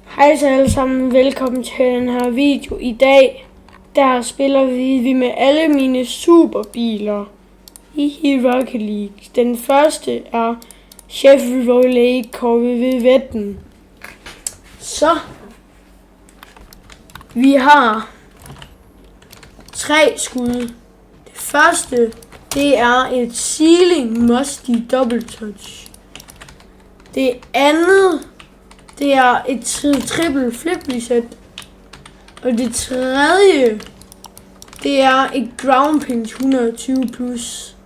Hej så alle sammen, velkommen til den her video. I dag, der spiller vi med alle mine superbiler i Rocket League. Den første er Chevrolet Corvette. Så, vi har 3 skud. Det første, det er et Ceiling Musty Double Touch. Det andet, det er et triple flip reset. Og det tredje, det er et ground pinch 120 plus.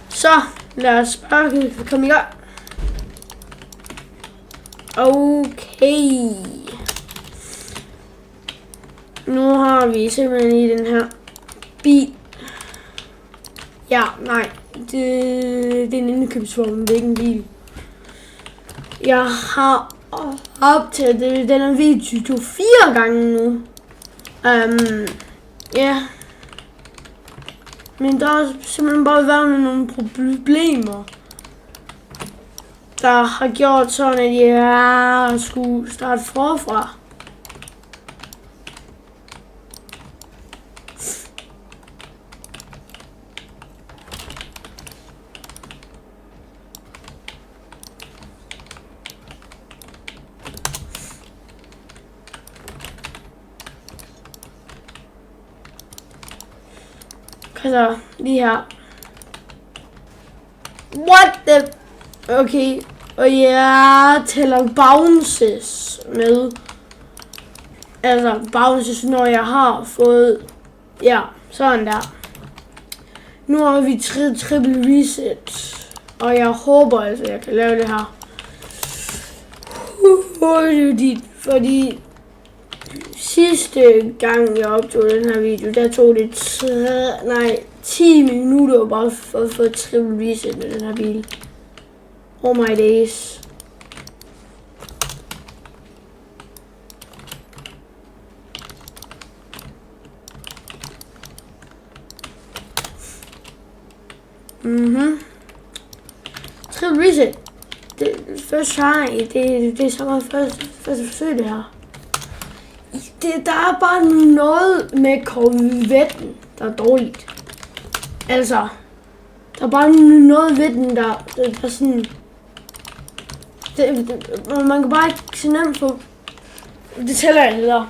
Så lad os bare komme i gang. Okay. Nu har vi simpelthen i den her bil. Ja, nej. Det er en indkøbsvogn, det er ikke en bil. Jeg har optaget den her video 4 gange nu. Ja. Men der har simpelthen bare været nogle problemer, der har gjort sådan, at jeg skulle starte forfra. Altså, lige her. What the... Okay. Og jeg tæller bounces med. Altså, bounces, når jeg har fået... Ja, sådan der. Nu har vi triple reset. Og jeg håber altså, jeg kan lave det her. Fordi sidste gang jeg optog den her video, der tog det 10 minutter bare for at få triple reset med den her bil. Oh my days. Triple reset. Det første try. Det er så meget første forsøg det her. Der er bare noget med Corvetten, der er dårligt. Altså, der er bare noget ved den, der er sådan... Man kan bare ikke så nemt få... Det tæller jeg heller.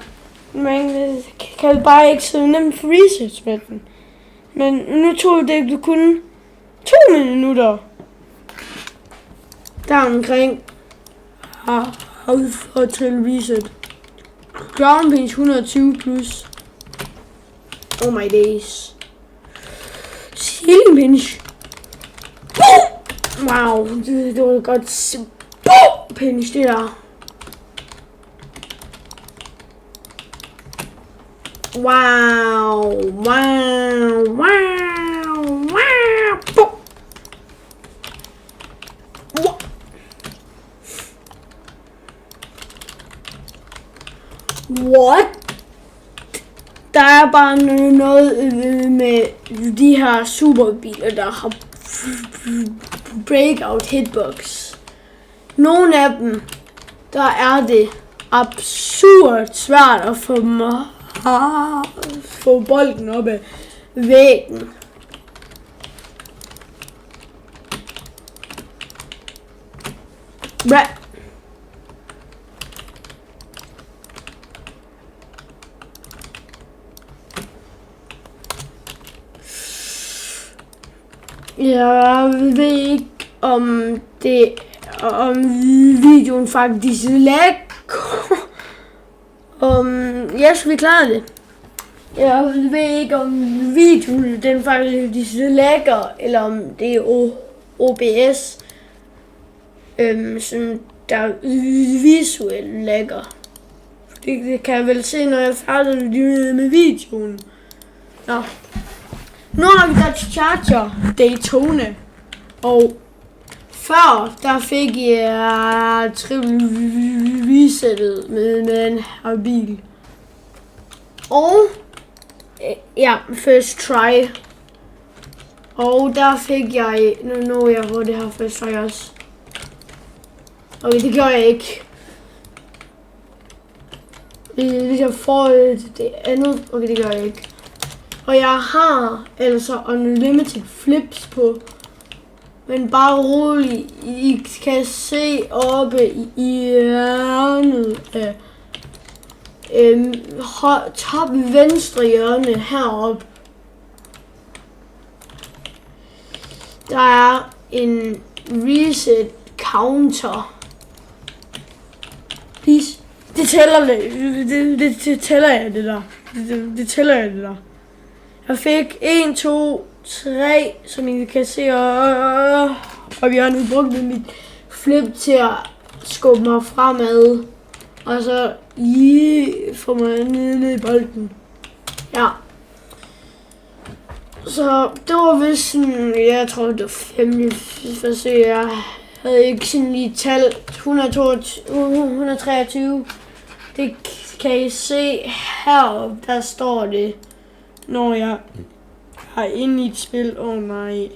Man kan bare ikke så nemt få research med den. Men nu tog det kun 2 minutter. Der omkring har til reset. Ground pinch 120 plus. Oh my days. Ceiling pinch. Wow, det var godt. Pinch det der. Wow. What? Der er bare noget med de her superbiler, der har breakout hitbox. Nogle af dem, der er det absurd svært at få bolden op ad væggen. Jeg ved ikke om videoen faktisk lækker. Jeg skal vi klare det. Jeg ved ikke om videoen den faktisk lækker, eller om det er OBS, som der visuelt lækker. Det kan jeg vel se, når jeg er færdig med videoen. Nå. Nu har vi Dodge Charger Daytona, og før der fik jeg triple resettet med den her bil. Og ja, first try. Og der fik jeg, nu jeg på det her first try også. Okay, det gjorde jeg ikke. Hvis jeg får det andet, okay, det gør jeg ikke. Og jeg har altså unlimited flips på. Men bare rolig, I kan se oppe i hjørnet af top venstre hjørne heroppe. Der er en reset counter. Please. Det tæller det tæller jeg det der. Det tæller jeg det der. Jeg fik 1, 2, 3, som I kan se, og vi har nu brugt mit flip til at skubbe mig fremad. Og så få mig ned i bolden. Ja. Så det var vist sådan, jeg tror det var 5. forsøg. Jeg havde ikke sådan lige talt 123. Det kan I se heroppe, der står det, når jeg er inde i et spil. Nej.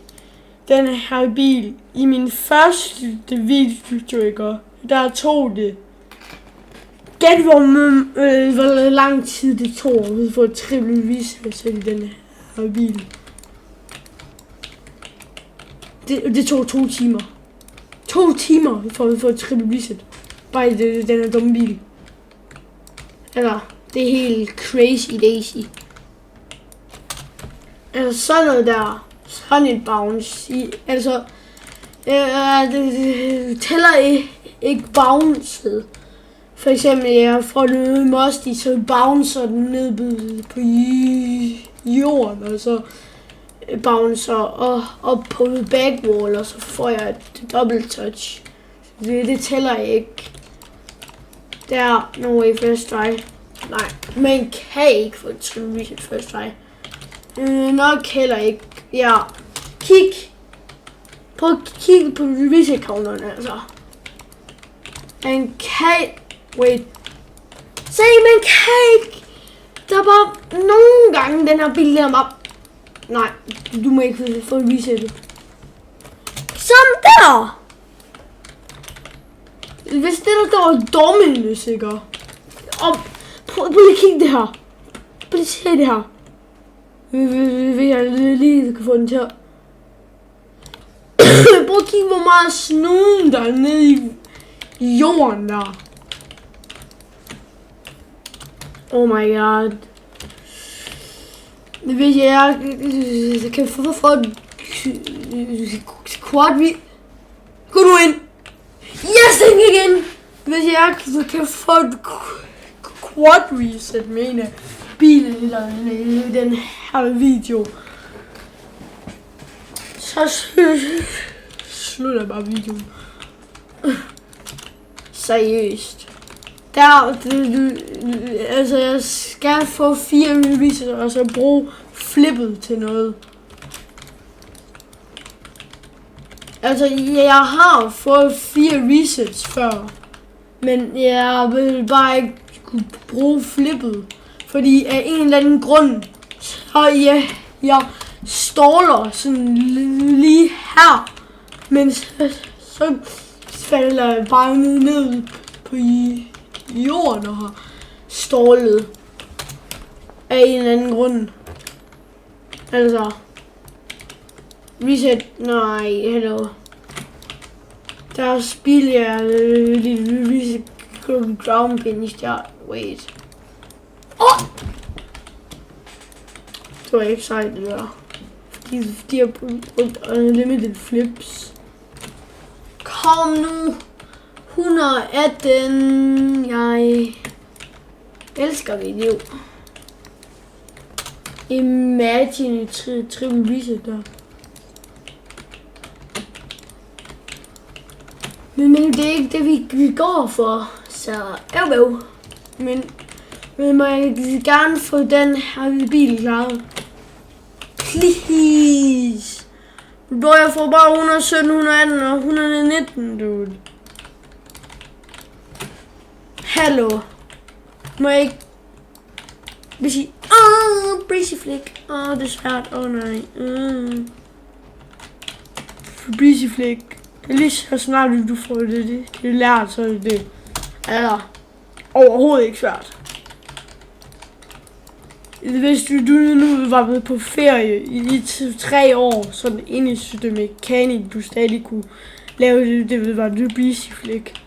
Den her bil, i min første video, der tog det. Gæt hvor lang tid det tog for at trippelvis at sætte den her bil. Det tog 2 timer. 2 timer for at trippelvis at bare den her dumme bil. Eller, det er helt crazy daisy. Altså sådan noget der, sådan et bounce, altså, det tæller ikke bouncet. For eksempel, jeg får noget musty, så bouncer den ned på jorden, og så bouncer op på backwall, og så får jeg et double touch. Det tæller ikke. Der, no way first try. Nej, man kan ikke få et triple reset first try. Nok heller ikke. Ja, prøv at kigge på reset counteren, altså. Man kan, wait. Se, man kan ikke. Der er bare nogle gange den her bil der bare. Nej, du må ikke få resettet. Sådan der. Hvis det der var Dominus, ikke? Og prøv lige at kigge det her. Prøv lige at se det her. Hvis jeg lige kan få den til at... Prøv at kigge, hvor meget snuden der er nede i jorden der. Oh my god. Hvis jeg kan få et quad... Gå nu ind! Yes, igen! Hvis jeg kan få et quad reset med en af bilen eller den her video, så slutter bare videoen. Seriøst. Altså jeg skal få 4 resets og så bruge flippet til noget. Altså jeg har fået 4 resets før, men jeg vil bare ikke kunne bruge flippet, fordi af en eller anden grund, så jeg ståler sådan lige her, men så falder jeg bare ned på jorden og har stålet af en eller anden grund. Altså, reset, nej, hello. Der spiller jeg lidt reset ground pin der, wait. Oh! Det var ikke sejt det der. De har brugt unlimited flips. Kom nu! 118. Jeg elsker video. Imagine et triple reset der. Men det er ikke det vi går for. Så Men må jeg gerne få den her bil klaret? Please! Då jeg får bare 117, 118 og 119, dude. Hallo. Må jeg ikke... Hvis I... Breezy Flick. Det er svært. Nej. Breezy Flick. Det er lige så snart du får det lært, så er det. Eller overhovedet ikke svært. hvis du nu var på ferie i 3 år, så den eneste mekanik, du stadig kunne lave, det var The Busy Flick.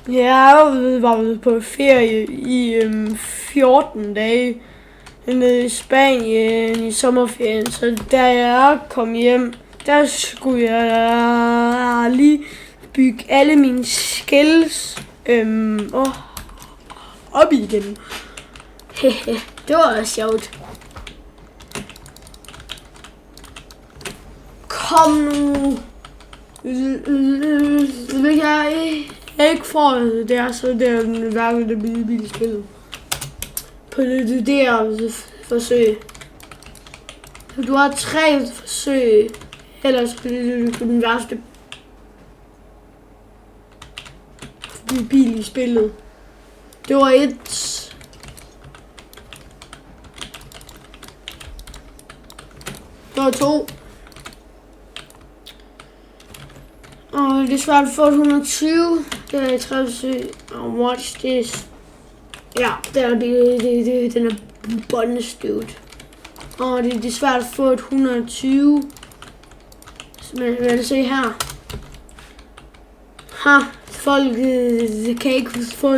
Jeg var på ferie i 14 dage nede i Spanien i sommerferien, så da jeg kom hjem, der skulle jeg lige bygge alle mine skills op igen. Det var også sjovt. Kom nu. Hvis jeg ikke får det er så det er den værre det billige spil. På det der forsøg. Du har 3 forsøg. Ellers på den værste bil i spillet. Det var 1. Det var 2. Og det er svært at få 120. Det er 3 forsøg. Og watch this. Ja, den er bondestøvet. Og det er svært at få 120. Men hvad det se her? Folk kan ikke få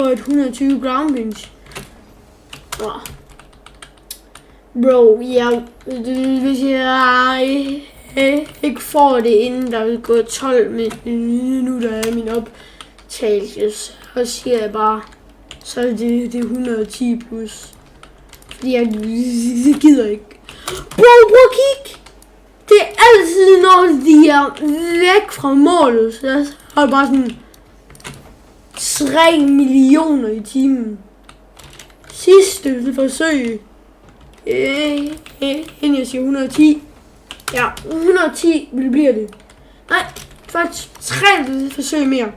et 120 ground bench. Bro, hvis jeg ikke får det inden der vil gå 12 minutter af min optagelse, så siger jeg bare, så er det 110 plus. Fordi jeg gider ikke. Bro, kig! Det er altid, når de er væk fra målet, så jeg har bare sådan 3 millioner i timen. Sidste forsøg. Inden jeg siger 110. Ja, 110 bliver det. Nej, faktisk 3 forsøg mere.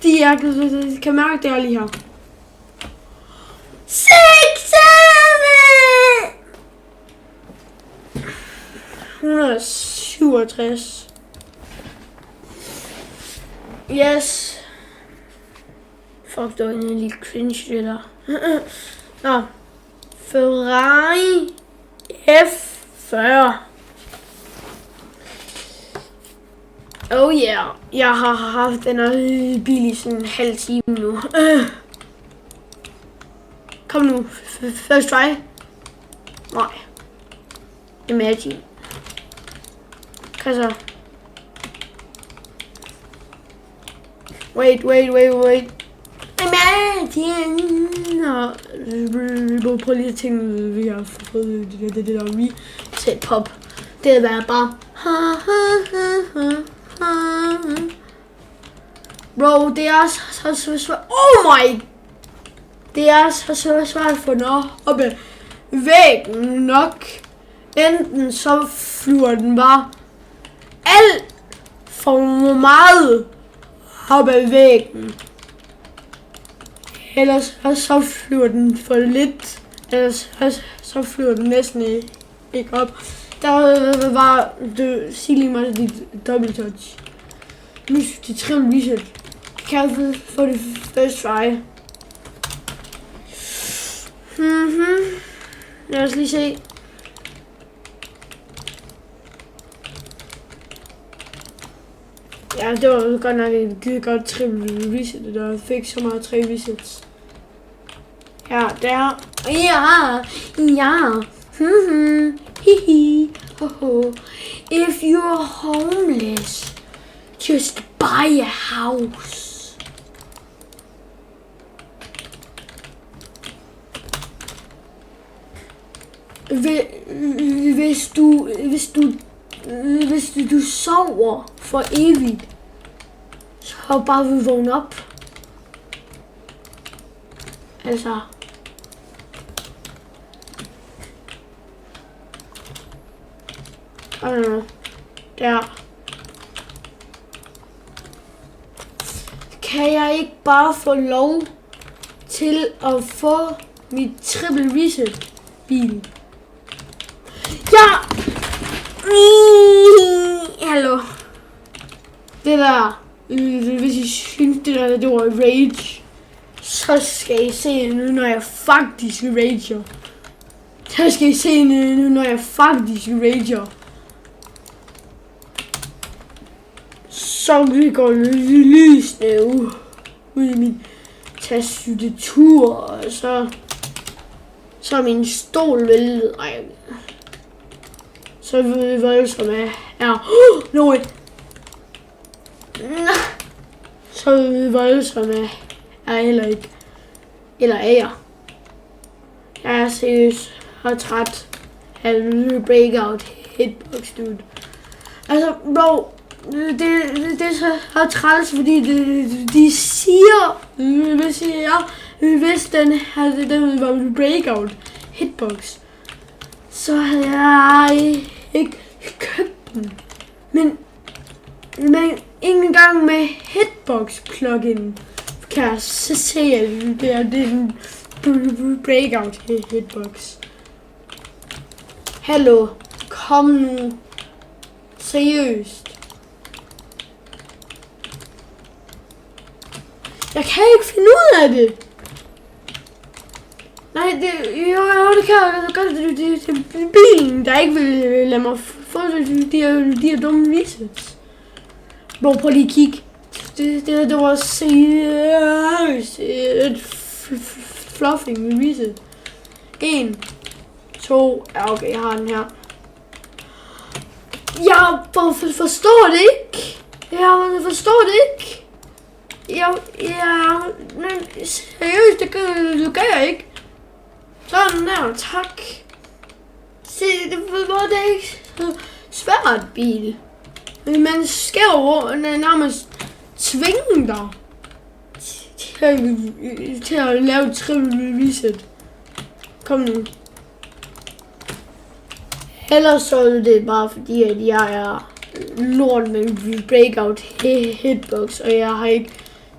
De jeg kan mærke, det er lige her. 6! 167. Yes. Fuck, det var en lille cringe det der. Nå. Ferrari F40. Oh yeah. Jeg har haft den her bil i sådan en halv time nu. Kom nu. First try. Nej. Imagine. Hvad så? Wait. Imagine. Vi må prøve lige at tænke, vi har fået det der reset pop. Det er bare bro, det er så svært. Oh my. Det er så svært at få den op ad væggen nok. Enten så flyver den bare alt for meget op ad væggen. Ellers så flyver den for lidt. Ellers så flyver den næsten ikke op. Der var det sig lige meget dit double touch. Nu skal de trimme reset. Kan jeg få det first try? Lad os lige se. Ja, det var godt nok et givet godt triple reset, der fik så meget 3 resets. Ja, der. Ja. Hihi. Ho. If you're homeless, just buy a house. Hvis du sover for evigt, så bare vil vågne op. Altså. Der. Kan jeg ikke bare få lov til at få mit triple reset bil? Ja! Hallo. Det der, hvis I synes det var rage, Så skal I se nu, når jeg faktisk rager. Så skal I se nu, når jeg faktisk rager. Så går lysene ud i min tastatur, og så er min stol væltet. Ej. Så voldsomt er no. Så voldsomt er heller ikke. Eller er jeg? Jeg er seriøst og træt af breakout hitbox, dude. Altså, bro, det er så træls, fordi de siger, hvis den var breakout hitbox, så havde jeg ikke købt den. Men ikke engang med hitbox plugin kan jeg se, at det er en breakout hitbox. Hallo, kom nu. Seriøst. Jeg kan ikke finde ud af det. Nej, det kan jeg godt. Det er bilen, der ikke vil lade mig få de her dumme resets. Prøv lige at kigge. Det var seriøst et fluffing reset. 1, 2, ja okay, jeg har den her. Jeg forstår det ikke. Jeg forstår det ikke. Seriøst, det gør jeg ikke. Sådan der, tak. Se, det er ikke så svært, bil. Man skal jo nærmest tvinge dig til at lave et triple reset. Kom nu. Ellers så er det bare fordi, at jeg er lort med breakout hitbox, og jeg har ikke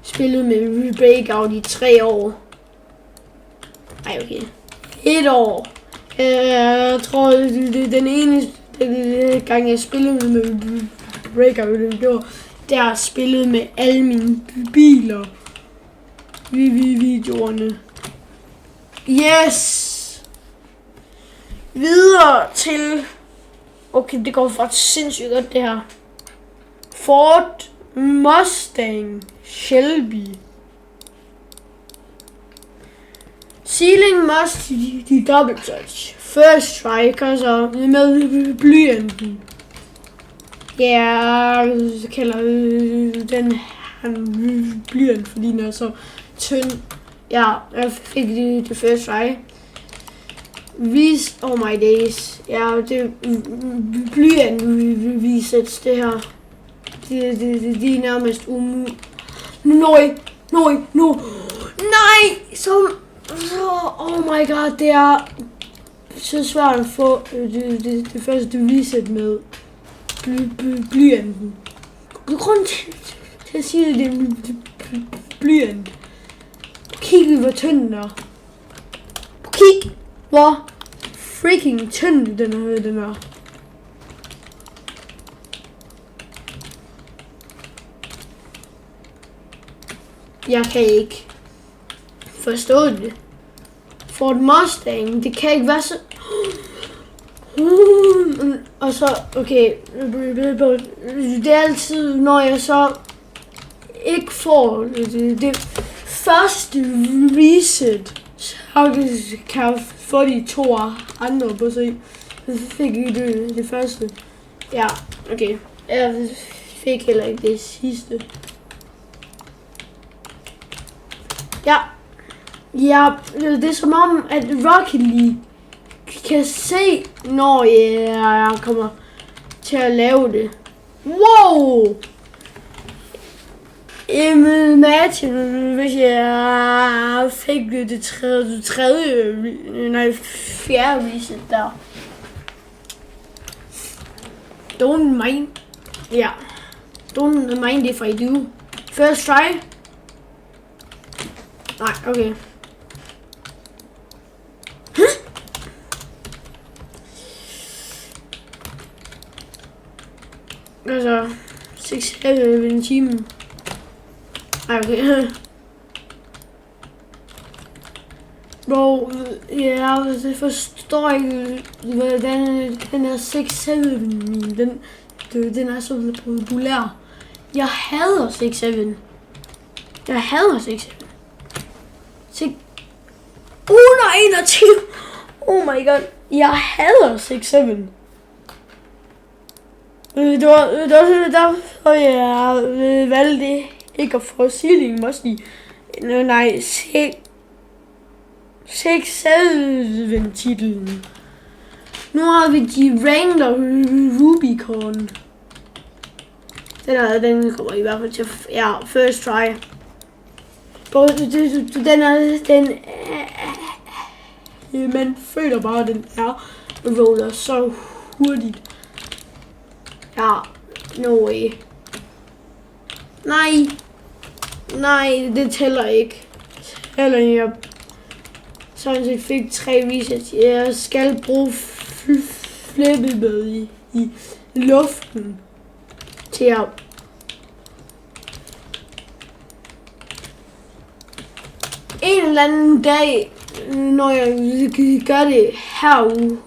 spillet med breakout i 3 år. Ej, okay. 1 år. Jeg tror, det er den eneste gang, jeg spillede med breakout, det var der jeg spillede med alle mine biler. Videoerne. Yes! Videre til... Okay, det går faktisk sindssygt godt det her. Ford Mustang Shelby. Ceiling must de double touch. First strike, altså med blyanten. Ja, så kalder den han blyant, fordi den er så tynd. Ja, jeg fik det første strike. Oh my days. Ja, det er blyant resets det her. De er nærmest umuligt. Nej! Så, oh my god, det er så svært at få det første reset med blyanten. Grunden til at sige, at det er blyant. Kig, hvor tynd den er. Kig, hvor freaking tynd den er. Jeg kan ikke forstå det. Ford Mustang, det kan ikke være så... Og så, okay, det er altid, når jeg så ikke får det første reset, så kan jeg få de 2 andre på sig. Jeg fik ikke det første. Ja, okay. Jeg fik heller ikke det sidste. Ja, det er som om, at Rocket League kan se, når jeg kommer til at lave det. Wow! Imagine, hvis jeg fik det fjerde reset der. Don't mind. Yeah. Don't mind if I do. First try. Nej, okay. Altså, 6 en time. Ej, okay. Bro, jeg forstår ikke, hvordan den her 6-7, den er så populær. Jeg hader 6-7. Jeg hader 6-7. 121. Oh my god. Jeg hader 6-7. Det var derfor, jeg valgte ikke at få Sealing måske. Nej, 6-7 titlen. Nu har vi de Wrangler Rubicon. Den kommer i hvert fald til first try. Man føler bare, at den roller så hurtigt. Ja, no way. Nej, det tæller ikke. Eller jeg sådan set fik 3 resets. Jeg skal bruge flippebed i luften til at en eller anden dag, når jeg gør det herude,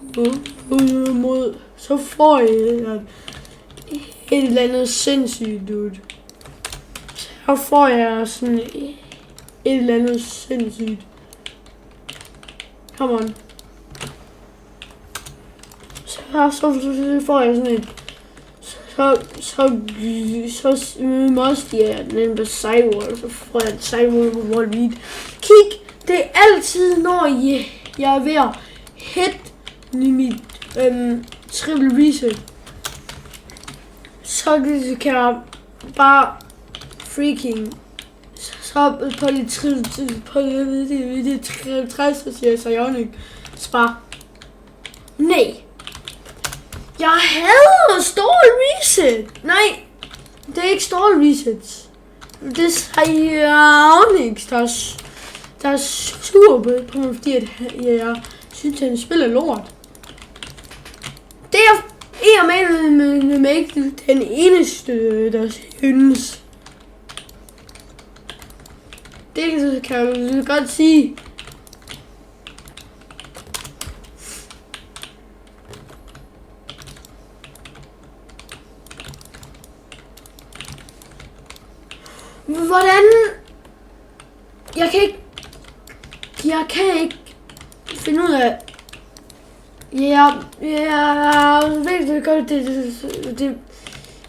så får jeg et eller andet sindssygt, dude. Så får jeg sådan et eller andet sindssygt. Come on. Så får jeg sådan et. Så måske jeg den på Sidewall, så får jeg et Sidewall read. Kig, det er altid, når jeg er ved at hit mit triple reset. Så kan jeg bare freaking så på det 60, så siger Psionic spar. Nej. Jeg hader stall reset. Nej, det er ikke stall resets. Det er Psionic, der er sur på mig, fordi jeg synes, at han spiller lort. Det er med ikke den eneste, der synes. Det kan jeg godt sige. Hvordan? Jeg kan ikke finde ud af. Jeg ved godt,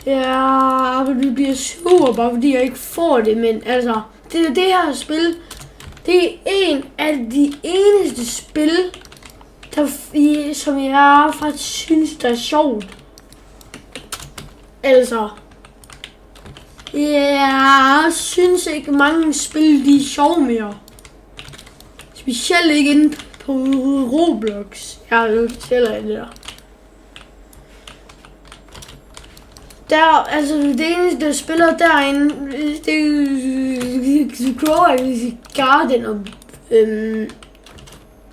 jeg bliver sur bare fordi jeg ikke får det, men altså det her spil, det er en af de eneste spil, som jeg faktisk synes der er sjovt. Altså jeg synes ikke mange spil de er sjove mere. Specielt ikke inde på Roblox. Jeg tæller det der. Altså det eneste der spiller derinde, det er Grow Garden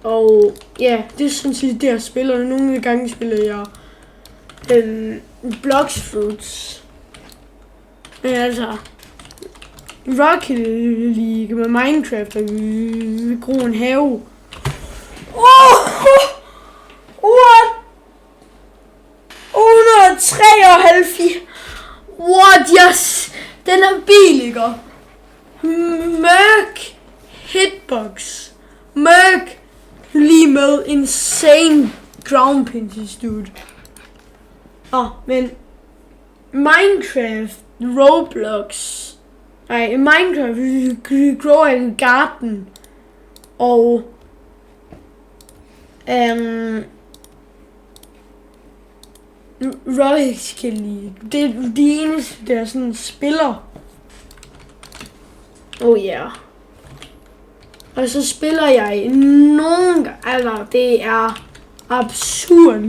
og ja, det er sådan set det jeg spiller. Nogle gange spiller jeg Blox Fruits. Men altså Rocket League med Minecraft og gro en have. What? 173. What? Yes. Den er billiger. Mørk hitbox. Mørk lige med insane ground pinches, dude. Men Minecraft, Roblox. Nej, Minecraft, Grow a Garden og Rocket League. Det er de eneste, der sådan spiller. Oh yeah. Og så spiller jeg nogle gange, altså det er absurd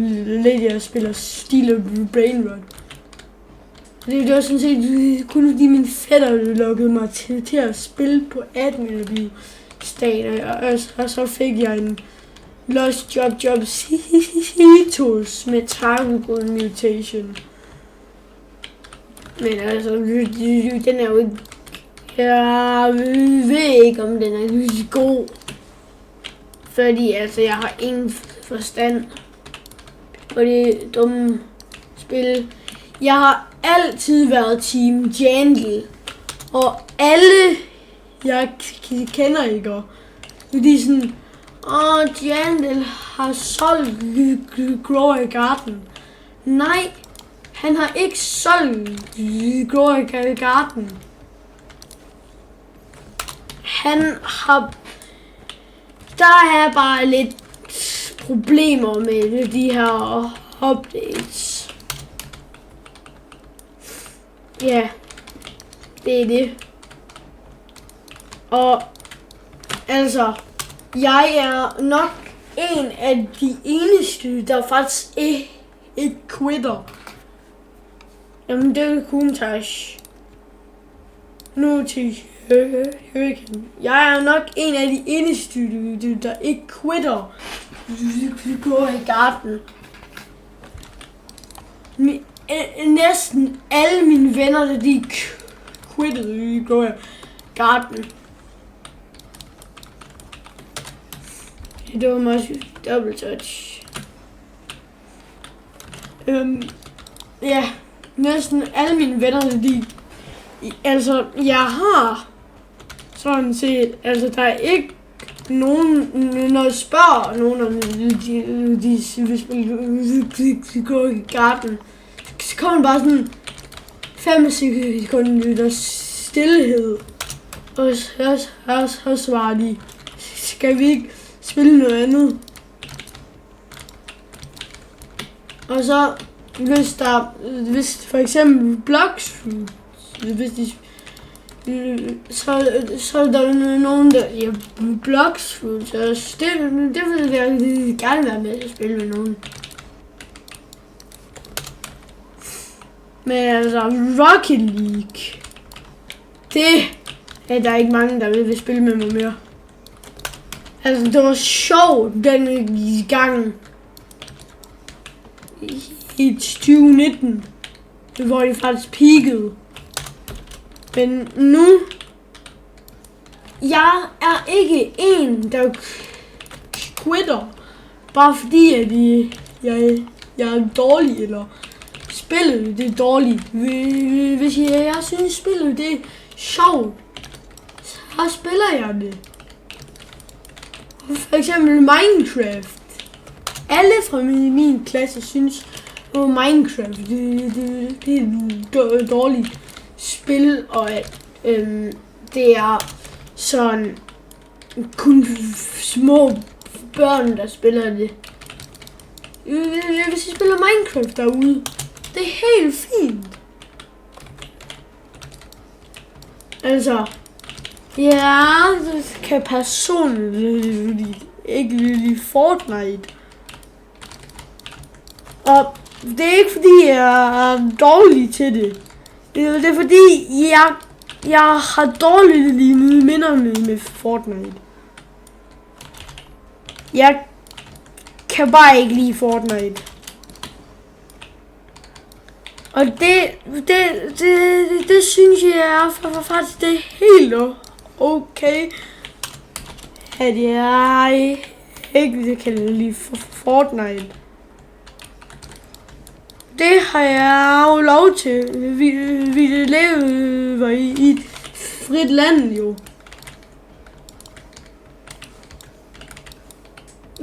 lidt, jeg spiller Steel og Brainrot. Det var sådan set kun fordi min fætter lukkede mig til at spille på 18 stater, og så fik jeg en Lost Job Citos med Target Mutation. Men altså, den er jo ikke. Jeg ved ikke om den er god. Fordi altså, jeg har ingen forstand på det dumme spil. Jeg har altid været Team Jandel. Og alle, jeg kender ikke, de er sådan, Jandel har solgt Glory Garden. Nej, han har ikke solgt Glory Garden. Han har... Der er bare lidt problemer med de her updates. Ja, det er det. Og altså, jeg er nok en af de eneste, der faktisk ikke quitter. Jamen, det er Kuntash. Nu til Hurricane. Jeg er nok en af de eneste, der ikke quitter. Går i garden. Næsten alle mine venner, de quittede i går i garden. Det var meget double touch. Ja, næsten alle mine venner, de... Altså, jeg har sådan set... Altså, der er ikke nogen... Når jeg spørger nogen om de går i garden, så kommer bare sådan 5 sekunder stillhed. Og så svarer de, skal vi ikke spille noget andet? Og så, hvis for eksempel Blocks, hvis de, så er der nogen, der siger Blocks, så det vil jeg gerne være med at spille med nogen. Men altså, Rocket League, det er der ikke mange, der vil spille med mig mere. Altså, det var sjovt den gang i 2019, hvor de faktisk peakede. Men nu, jeg er ikke en, der quitter, bare fordi at jeg er dårlig, eller spillet det er dårligt. Hvis jeg synes spillet det er sjovt, så spiller jeg det. For eksempel Minecraft. Alle fra min klasse synes, at Minecraft det er et dårligt spil, og at det er sådan kun små børn, der spiller det. Hvis I spiller Minecraft derude, det er helt fint. Altså, ja, det kan personligt ikke lide Fortnite. Og det er ikke fordi, jeg er dårlig til det. Det er fordi, jeg har dårlige minder med Fortnite. Jeg kan bare ikke lide Fortnite. Og det synes jeg er faktisk det er helt okay, at jeg ikke kan lide Fortnite. Det har jeg jo lov til. Vi lever i et frit land jo.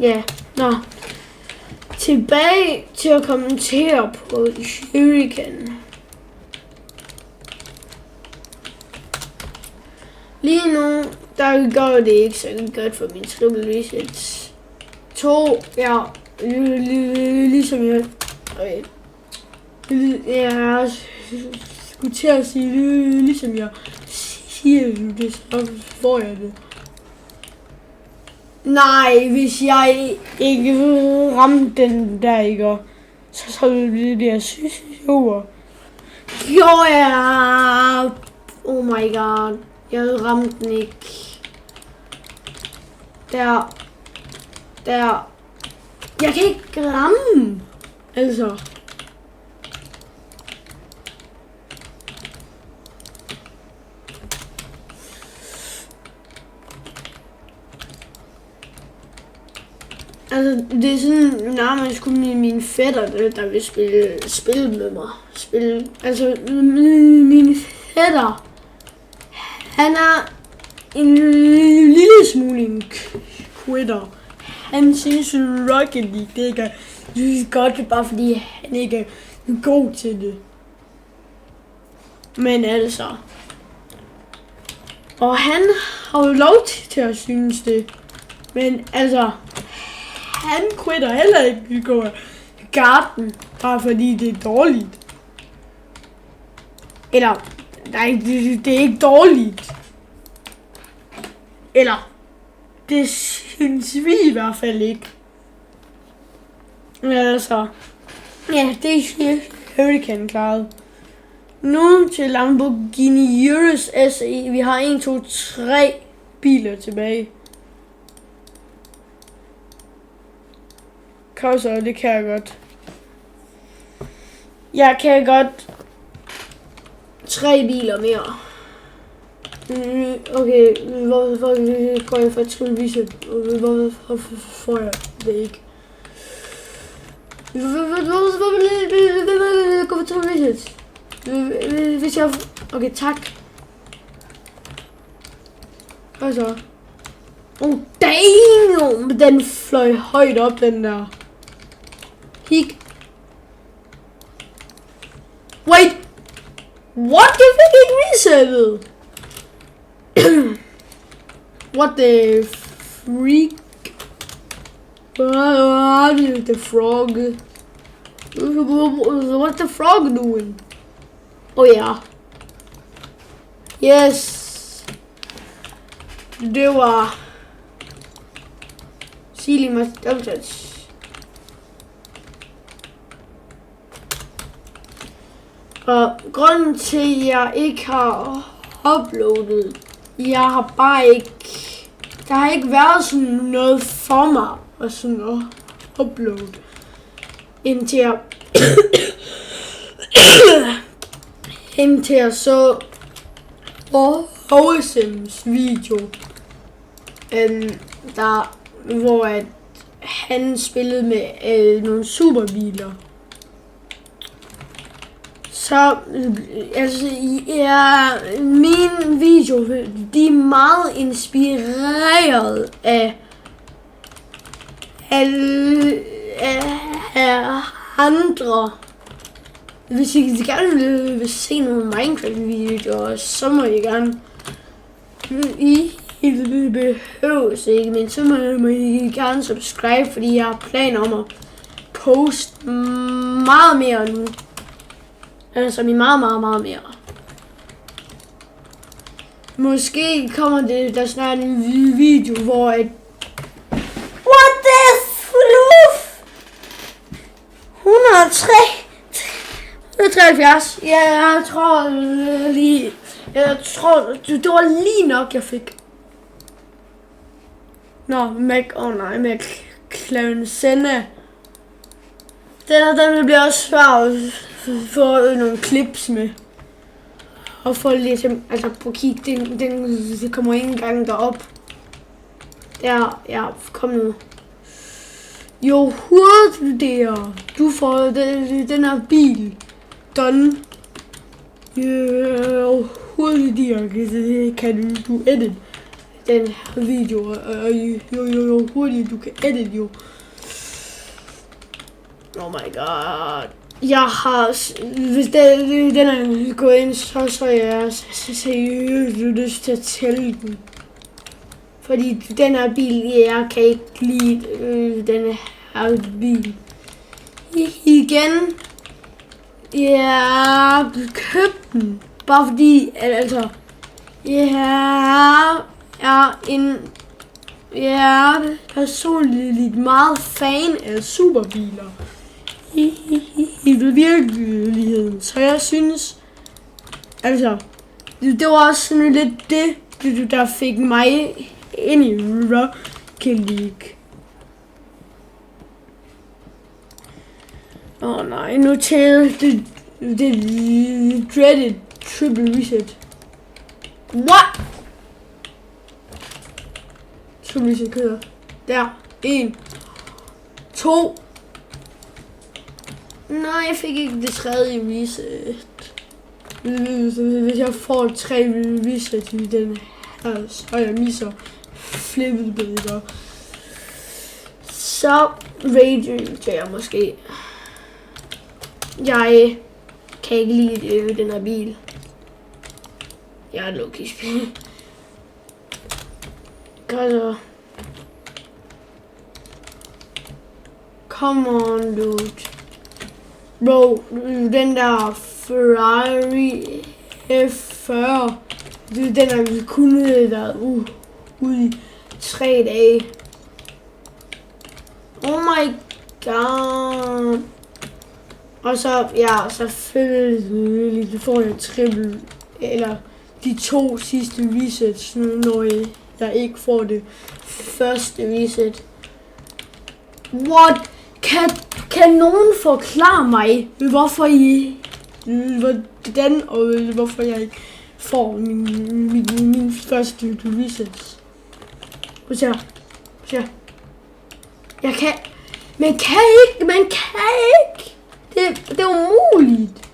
Ja, nå. Tilbage til at kommentere på Hurricane. Lige nu, der går det ikke så godt for min triple resets. 2, ja, ligesom jeg... Okay. Jeg skulle til at sige, ligesom jeg siger det, så får jeg det. Nej, hvis jeg ikke ramte den der, ikke, så ville det der sur. Jo, ja. Oh my god. Jeg ramte den ikke. Der. Jeg kan ikke ramme. Altså. Altså, det er sådan nærmest kun mine fætter, der vil spille med mig. Altså, min fætter, han er en lille smule en quitter. Han synes Rocket League, det ikke er godt, bare fordi han ikke er god til det. Men altså, og han har jo lov til at synes det. Men altså, han quitter heller ikke gå i garden, bare fordi det er dårligt. Eller, nej, det er ikke dårligt. Eller, det synes vi i hvert fald ikke. Altså, ja, det er Hurricane klaret. Nu til Lamborghini Urus SE. Vi har 1, 2, 3 biler tilbage. Kom så, det kan jeg godt. Jeg kan godt 3 biler mere. Okay, hvor går jeg for at skrive viset? Hvorfor får jeg det ikke? Gå for at skrive viset. Hvis jeg... Okay, tak. Hvad så? Oh, damn! Den fløj højt op, den der. Hik. Wait! What? Det fik ikke resettet! What the freak? What the frog? What's the frog doing? Oh yeah. Yes. Det var Silly Mustache. Og grunden til at jeg ikke har uploadet, jeg har bare ikke, der har ikke været sådan noget for mig og sådan at uploade indtil jeg så OSM's video, der hvor at han spillede med nogle superbiler. Så altså ja, mine videoer, de er meget inspireret af andre. Hvis I gerne vil se nogle Minecraft-videoer, så må I gerne. I behøves ikke, men så må I gerne subscribe, fordi jeg har planer om at poste meget mere nu. Altså meget mere. Måske kommer det der snart en video, hvor et... What the fluff? 173. Ja, jeg tror lige... det var lige nok, jeg fik. Nå, Mac Clown Senna. Den bliver også svært for nogle clips med. Og for ligesom, altså på kig, den kommer ikke engang derop. Der, ja, kom nu. Jo hurtigere du får den her bil done, jo hurtigere kan du edit den her video, og jo hurtigere du kan edit, jo. Oh my god. Jeg har, hvis den er gået ind, så er jeg seriøst lyst til at tælle den. Fordi den her bil, jeg kan ikke lide den her bil. Igen, jeg købte den, bare fordi, altså, jeg er personligt meget fan af superbiler. I virkeligheden. Så jeg synes, altså, det var også sådan lidt det, der fik mig ind i Rocket League. Nej, nu til det dreaded triple reset. What? Triple reset kører. Der. 1. 2. Nej, jeg fik ikke det tredje reset. Hvis jeg får 3 reset i den her, så jeg misser flippet billeder. Så rager jeg måske. Jeg kan ikke lide den her bil. Jeg er logisk. Altså. Come on, dude. Bro, den der Ferrari F40, den har kun været ude i 3 dage. Oh my god. Og så, ja, selvfølgelig får jeg triple, eller de 2 sidste resets, når jeg ikke får det første reset. What? Kan nogen forklare mig, hvorfor hvorfor jeg ikke får min første resets? Så jeg kan, man kan ikke. Det er umuligt.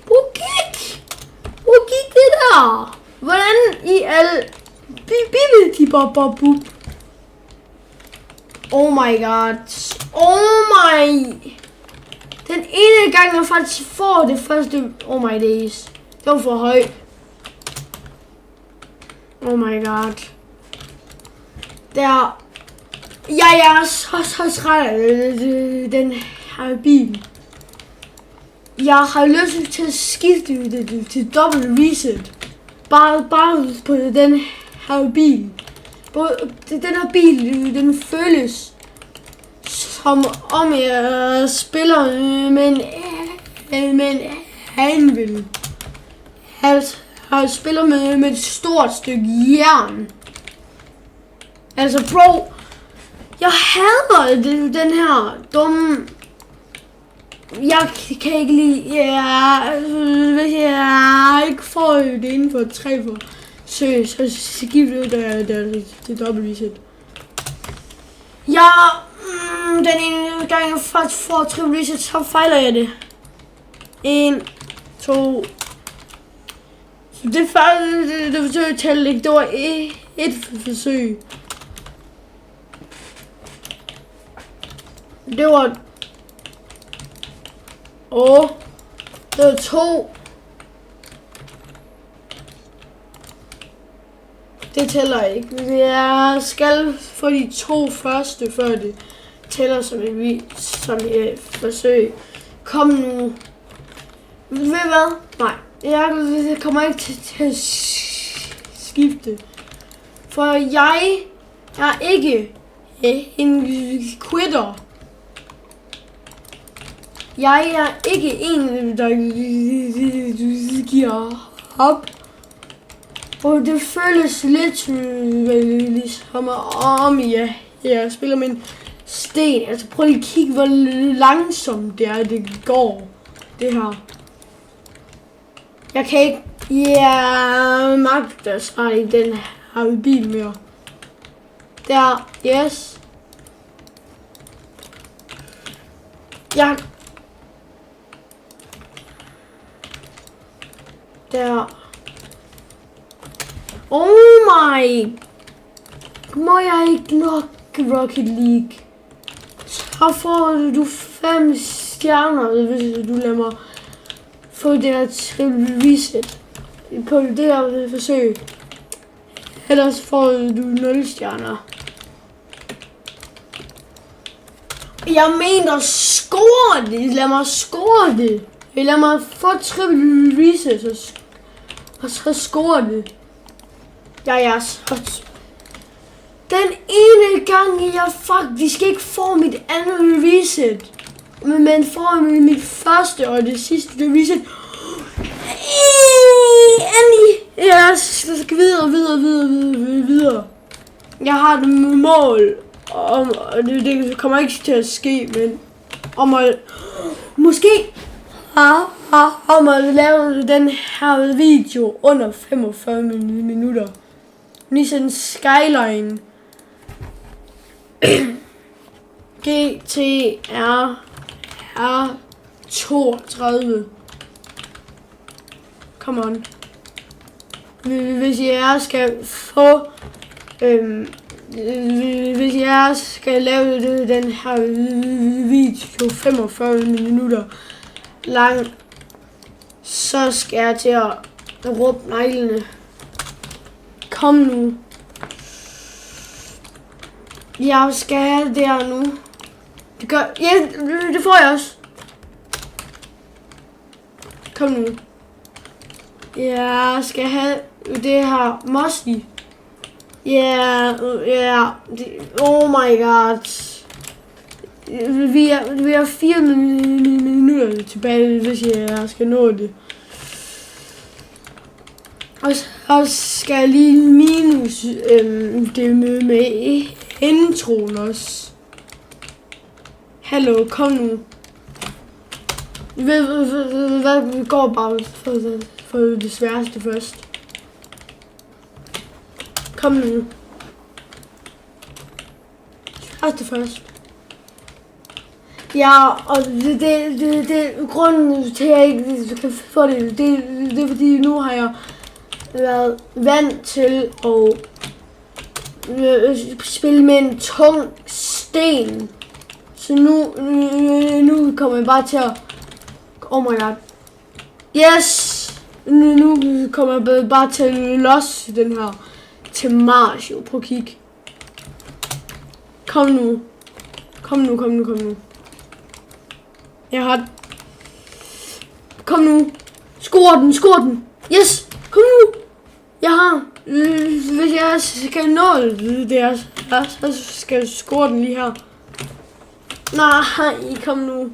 Hvor gik det der? Hvordan i al bibeltibababub? Oh my god. Den ene gang jeg faktisk får det første. Oh my days. Det var for højt. Oh my god. Der. Jeg er så træt af den her bil. Jeg har lyst til at skifte det til dobbelt reset. Bare på den her bil. Den her bil, den føles som om jeg spiller med en anvil. Altså, jeg spiller med et stort stykke jern. Altså, bro, jeg hader den her dumme. Jeg kan ikke lide, hvis jeg ikke får det inden for 3 forsøg, så skifter det til dobbelt reset. Ja, den ene gang jeg faktisk får 3 reset, så fejler jeg det. 1, 2. Det forsøg at tælle ikke, det var et forsøg. Det var... det var 2. Det tæller ikke. Jeg skal få de 2 første, før det tæller som et forsøg. Kom nu. Ved du hvad? Nej. Jeg kommer ikke til at skifte. For jeg er ikke en quitter. Jeg er ikke en, der giver op. Og det føles lidt ligesom om jeg spiller med en sten. Altså prøv lige at kigge, hvor langsomt det går. Det her. Jeg kan ikke magte sig i den her bil mere. Der, yes. Der. Oh my. Må jeg ikke nok Rocket League? Så får du 5 stjerner, hvis du lader mig få det der reset på det der forsøg. Ellers får du 0 stjerner. Jeg mener score det. Lad mig score det. Lad mig få triple reset og så score det. Jeg er så... Den ene gang jeg faktisk ikke får mit andet reset, men får mit første og det sidste reset. Endelig! Jeg skal videre. Jeg har et mål om, og det kommer ikke til at ske, men om at måske om at lave den her video under 45 minutter. Nissan Skyline. GTR 32. Come on. Hvis jeg skal få... hvis jeg skal lave den her video 45 minutter lang, så skal jeg til at råbe neglene. Kom nu. Jeg skal have det der nu. Det gør... Ja, det får jeg også. Kom nu. Jeg skal have det her Mossy. Ja, oh my god. Vi er 4 minutter tilbage, hvis jeg skal nå det. Og så skal jeg lige minus det med introen også. Hallo, kom nu. Hvad går bare for det sværeste først. Kom nu. Sværeste først. Ja, og det grunden til, at jeg ikke kan få det er fordi nu har jeg været vant til at spille med en tung sten. Så nu kommer jeg bare til at... Oh my god. Yes! Nu kommer jeg bare til at losse den her til Mars, jo. Prøv at kigge. Kom nu. Kom nu. Jeg har... Kom nu. Skor den. Yes! Kom nu. Jeg har... Hvis jeg skal nå det der, så skal jeg score den lige her. Nej, kom nu.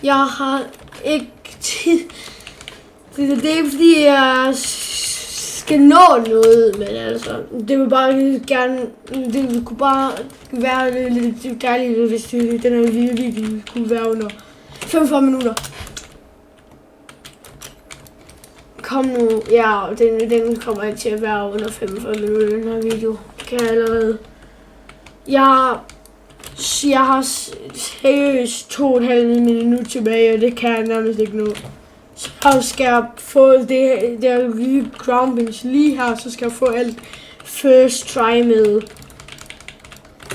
Jeg har ikke tid. Det er ikke fordi jeg skal nå noget, men altså, det vil bare gerne, det kunne bare være lidt dejligt, hvis den her video kunne være under 45 minutter. Kom nu, ja, den kommer ikke til at være under 45 minutter, den her video. Det kan jeg allerede. Jeg har seriøst 2,5 minutter tilbage, og det kan jeg nærmest ikke nå. Så skal jeg få det der ground bench lige her, så skal jeg få alt first try med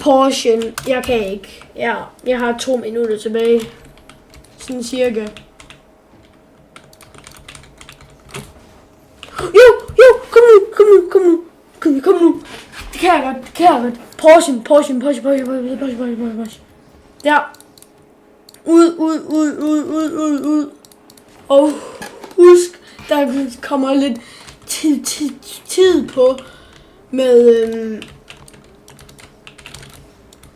portion. Jeg kan ikke. Ja, jeg har 2 minutter tilbage. Sådan cirka. Jo, kom nu. Det kan jeg godt. Portion. Der. Ud. Og husk, der kommer lidt tid på med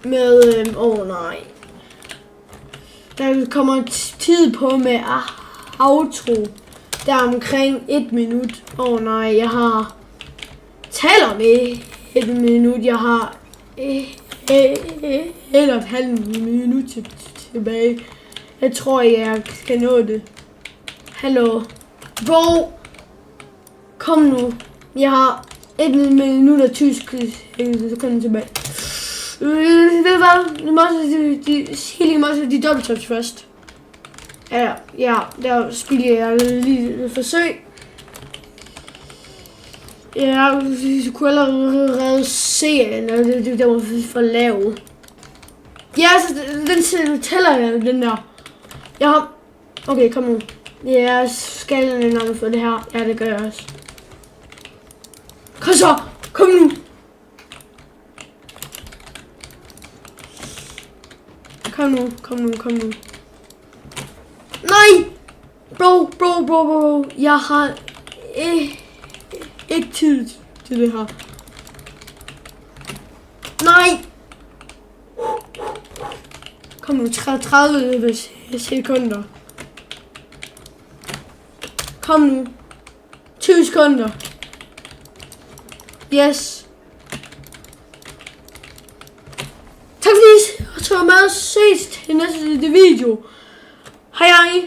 nej. Der kommer tid på med outro. Der er omkring 1 minut. Nej, jeg har taler med 1 minut. Jeg har 1,5 minut tilbage. Jeg tror, jeg skal nå det. Hallo. Bro. Kom nu. Jeg har 1 minut og 20 sekunder tilbage. Ved du hvad? Nu må også de dobbelttops først. Ja, der spiller jeg lige et forsøg. Ja, du kunne allerede se, at det var for lav. Ja, så den tæller jeg, den der. Jeg har... Okay, kom nu. Jeg skal nærmest for det her. Ja, det gør jeg også. Kom så! Kom nu! Kom nu. Nej! Bro. Jeg har ikke tid til det her. Nej! Kom nu, 30 sekunder. Kom nu. 20 sekunder. Yes. Tak fordi I så med og ses til næste video. Hej hej.